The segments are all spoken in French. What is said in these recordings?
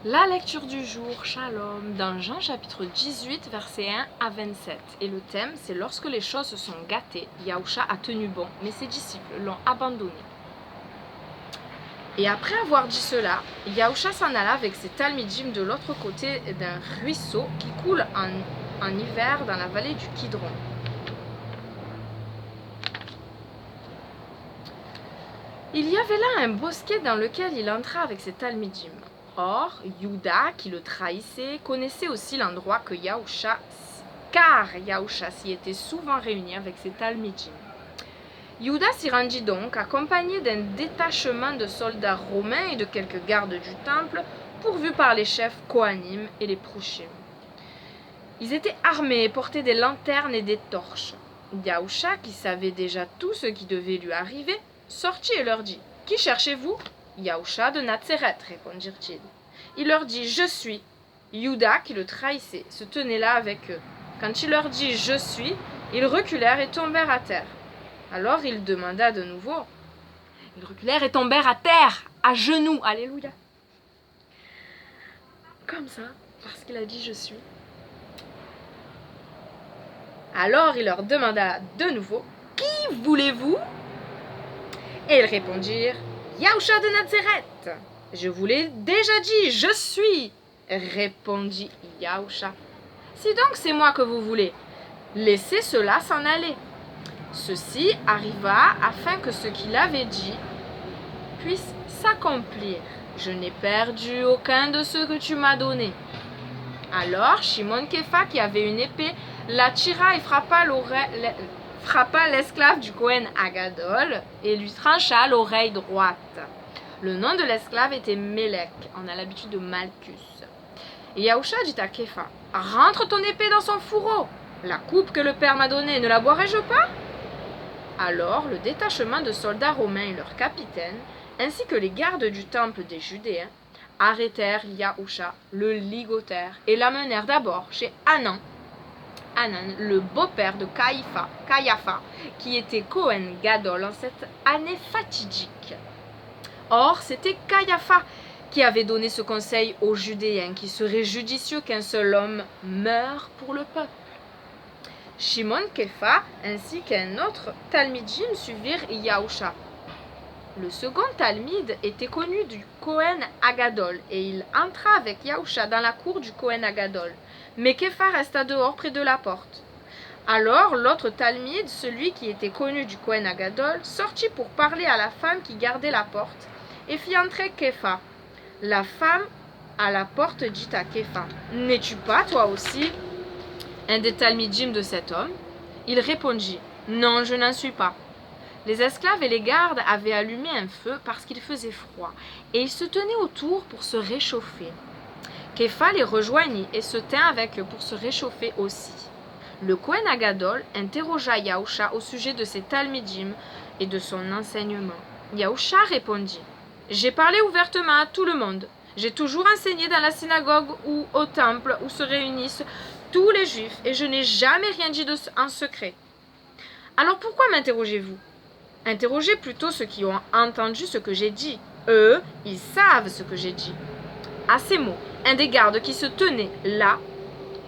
La lecture du jour, Shalom, dans Jean chapitre 18, versets 1 à 27. Et le thème, c'est lorsque les choses se sont gâtées, Yahusha a tenu bon, mais ses disciples l'ont abandonné. Et après avoir dit cela, Yahusha s'en alla avec ses talmidim de l'autre côté d'un ruisseau qui coule en hiver dans la vallée du Kidron. Il y avait là un bosquet dans lequel il entra avec ses talmidim. Or, Yuda, qui le trahissait, connaissait aussi l'endroit car Yahusha s'y était souvent réuni avec ses talmidim. Yuda s'y rendit donc, accompagné d'un détachement de soldats romains et de quelques gardes du temple, pourvus par les chefs Kohanim et les Prushim. Ils étaient armés et portaient des lanternes et des torches. Yahusha, qui savait déjà tout ce qui devait lui arriver, sortit et leur dit « Qui cherchez-vous » Yahusha de Nazareth, répondirent-ils. Il leur dit « Je suis ». Yuda, qui le trahissait, se tenait là avec eux. Quand il leur dit « Je suis », ils reculèrent et tombèrent à terre. Alors il demanda de nouveau. Ils reculèrent et tombèrent à terre, à genoux. Alléluia. Comme ça, parce qu'il a dit « Je suis ». Alors il leur demanda de nouveau « Qui voulez-vous » Et ils répondirent « Yahusha de Nazareth !»« Je vous l'ai déjà dit, je suis !» répondit Yahusha. « Si donc c'est moi que vous voulez, laissez cela s'en aller. » Ceci arriva afin que ce qu'il avait dit puisse s'accomplir. Je n'ai perdu aucun de ceux que tu m'as donnés. Alors Shimon Kefa, qui avait une épée, la tira et frappa l'esclave du Kohen Agadol et lui trancha l'oreille droite. Le nom de l'esclave était Mélek, on a l'habitude de Malchus. Et Yahusha dit à Kefa, « Rentre ton épée dans son fourreau. La coupe que le Père m'a donnée, ne la boirai-je pas ?» Alors le détachement de soldats romains et leurs capitaines, ainsi que les gardes du temple des Judéens, arrêtèrent Yahusha, le ligotèrent, et l'amenèrent d'abord chez Hanan, le beau-père de Caïapha, qui était Kohen Gadol en cette année fatidique. Or, c'était Caïapha qui avait donné ce conseil aux Judéens, qu'il serait judicieux qu'un seul homme meure pour le peuple. Shimon Kefa ainsi qu'un autre talmidim suivirent Yahusha. Le second talmid était connu du Kohen Agadol et il entra avec Yahusha dans la cour du Kohen Agadol. Mais Kefa resta dehors près de la porte. Alors l'autre talmid, celui qui était connu du Kohen Agadol, sortit pour parler à la femme qui gardait la porte et fit entrer Kefa. La femme à la porte dit à Kefa, « N'es-tu pas toi aussi un des talmidim de cet homme ?» Il répondit, « Non, je n'en suis pas. » Les esclaves et les gardes avaient allumé un feu parce qu'il faisait froid, et ils se tenaient autour pour se réchauffer. Kefa les rejoignit et se tint avec eux pour se réchauffer aussi. Le Kohen Agadol interrogea Yahusha au sujet de ses talmidim et de son enseignement. Yahusha répondit, « J'ai parlé ouvertement à tout le monde. J'ai toujours enseigné dans la synagogue ou au temple où se réunissent tous les juifs, et je n'ai jamais rien dit en secret. Alors pourquoi m'interrogez-vous ? Interrogez plutôt ceux qui ont entendu ce que j'ai dit. Eux, ils savent ce que j'ai dit. » À ces mots, un des gardes qui se tenait là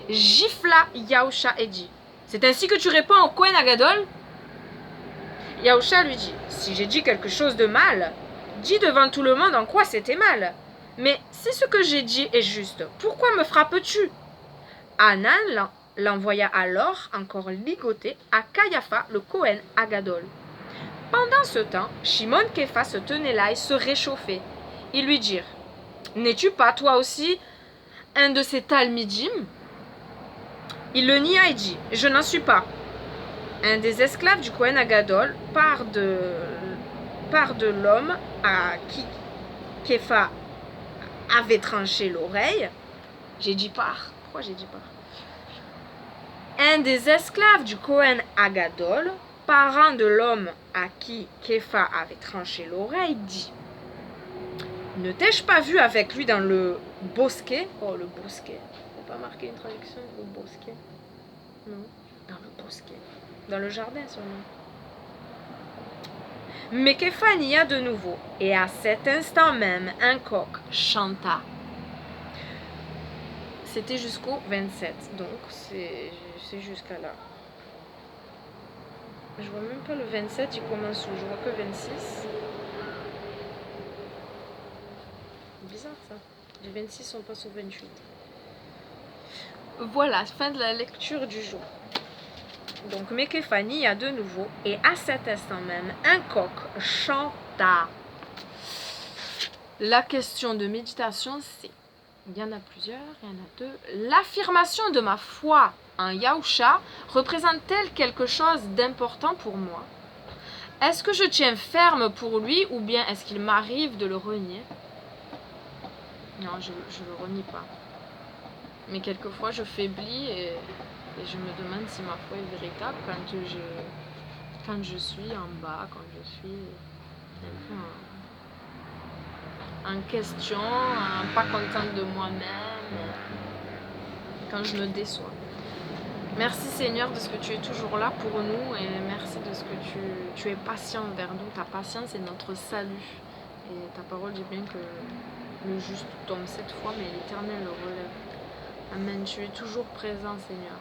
gifla Yahusha et dit, « C'est ainsi que tu réponds au Kohen Agadol ?» Yahusha lui dit, « Si j'ai dit quelque chose de mal, dis devant tout le monde en quoi c'était mal. Mais si ce que j'ai dit est juste, pourquoi me frappes-tu » Hanan l'envoya alors, encore ligoté, à Caïapha, le Kohen Agadol. Pendant ce temps, Shimon Kefa se tenait là et se réchauffait. Ils lui dirent, « N'es-tu pas toi aussi un de ces talmidim ?» Il le nia et dit, « Je n'en suis pas. » Un des esclaves du Kohen Agadol part de l'homme à qui Kefa avait tranché l'oreille. J'ai dit par. Pourquoi j'ai dit par? Un des esclaves du Kohen Agadol, parent de l'homme à qui Kefa avait tranché l'oreille, dit, « Ne t'ai-je pas vu avec lui dans le bosquet ?» Oh, le bosquet. Il n'y a pas marqué une traduction, le bosquet. Non, dans le bosquet. Dans le jardin, sûrement. Mais Kefa nia de nouveau, et à cet instant même, un coq chanta. C'était jusqu'au 27, donc c'est jusqu'à là. Je vois même pas le 27, il commence où? Je vois que 26. Bizarre ça. Du 26 on passe au 28. Voilà, fin de la lecture du jour. Donc Méképhanie a de nouveau, et à cet instant même, un coq chanta. La question de méditation, c'est, il y en a plusieurs, il y en a deux. L'affirmation de ma foi en Yahusha représente-t-elle quelque chose d'important pour moi? Est-ce que je tiens ferme pour lui ou bien est-ce qu'il m'arrive de le renier? Non, je le renie pas. Mais quelquefois je faiblis et je me demande si ma foi est véritable quand je suis en bas, quand je suis un peu en question, pas contente de moi-même, quand je me déçois. Merci Seigneur de ce que tu es toujours là pour nous et merci de ce que tu es patient envers nous. Ta patience est notre salut. Et ta parole dit bien que le juste tombe 7 fois, mais l'Éternel le relève. Amen. Tu es toujours présent, Seigneur.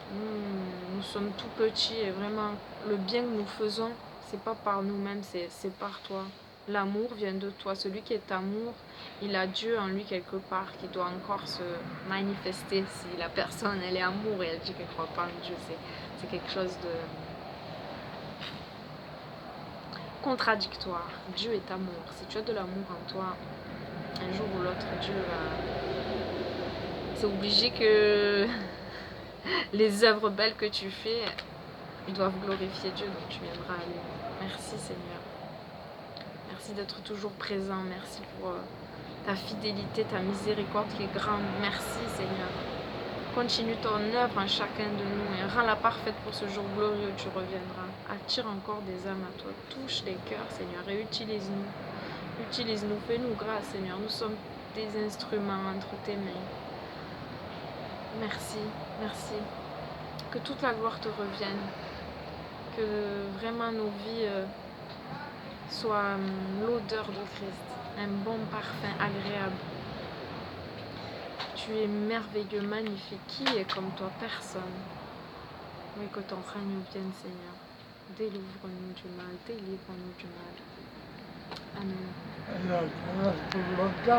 Nous sommes tout petits et vraiment, le bien que nous faisons, c'est pas par nous-mêmes, c'est par toi. L'amour vient de toi. Celui qui est amour, il a Dieu en lui quelque part qui doit encore se manifester. Si la personne, elle est amour et elle dit qu'elle ne croit pas en Dieu, c'est quelque chose de contradictoire. Dieu est amour. Si tu as de l'amour en toi, un jour ou l'autre, Dieu va... C'est obligé que les œuvres belles que tu fais, ils doivent glorifier Dieu, donc tu viendras à lui. Merci Seigneur. Merci d'être toujours présent. Merci pour ta fidélité, ta miséricorde qui est grande. Merci Seigneur. Continue ton œuvre en chacun de nous et rends-la parfaite pour ce jour glorieux où tu reviendras. Attire encore des âmes à toi. Touche les cœurs Seigneur et utilise-nous. Utilise-nous, fais-nous grâce Seigneur. Nous sommes des instruments entre tes mains. Merci, merci. Que toute la gloire te revienne. Que vraiment nos vies soient l'odeur de Christ. Un bon parfum agréable. Tu es merveilleux, magnifique. Qui est comme toi? Personne. Oui, que ton règne vienne, Seigneur. Délivre-nous du mal, délivre-nous du mal. Amen.